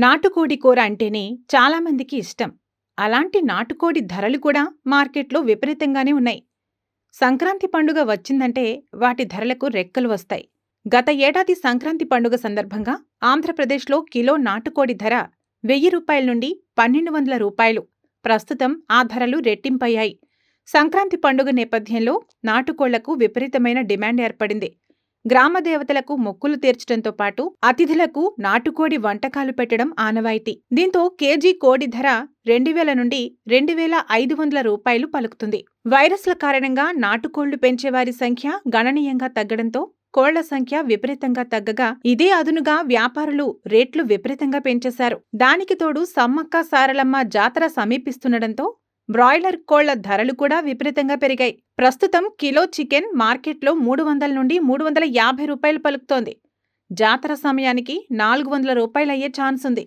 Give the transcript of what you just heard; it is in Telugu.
నాటుకోడి కూర అంటేనే చాలా మందికి ఇష్టం. అలాంటి నాటుకోడి ధరలు కూడా మార్కెట్లో విపరీతంగానే ఉన్నాయి. సంక్రాంతి పండుగ వచ్చిందంటే వాటి ధరలకు రెక్కలు వస్తాయి. గత ఏడాది సంక్రాంతి పండుగ సందర్భంగా ఆంధ్రప్రదేశ్లో కిలో నాటుకోడి ధర రూ. 1000 నుండి రూ. 1200. ప్రస్తుతం ఆ ధరలు రెట్టింపయ్యాయి. సంక్రాంతి పండుగ నేపథ్యంలో నాటుకోళ్లకు విపరీతమైన డిమాండ్ ఏర్పడింది. గ్రామ దేవతలకు మొక్కులు తీర్చడంతో పాటు అతిథులకు నాటుకోడి వంటకాలు పెట్టడం ఆనవాయితీ. దీంతో కేజీ కోడి ధర 2000 నుండి రూ. 2500 పలుకుతుంది. వైరస్ల కారణంగా నాటుకోళ్లు పెంచేవారి సంఖ్య గణనీయంగా తగ్గడంతో కోళ్ల సంఖ్య విపరీతంగా తగ్గగా ఇదే అదునుగా వ్యాపారులు రేట్లు విపరీతంగా పెంచేశారు. దానికి తోడు సమ్మక్క సారలమ్మ జాతర సమీపిస్తుండటంతో బ్రాయిలర్ కోళ్ల ధరలు కూడా విపరీతంగా పెరిగాయి. ప్రస్తుతం కిలో చికెన్ మార్కెట్లో 300 నుండి రూ. 350 పలుకుతోంది. జాతర సమయానికి రూ. 400 అయ్యే ఛాన్స్ ఉంది.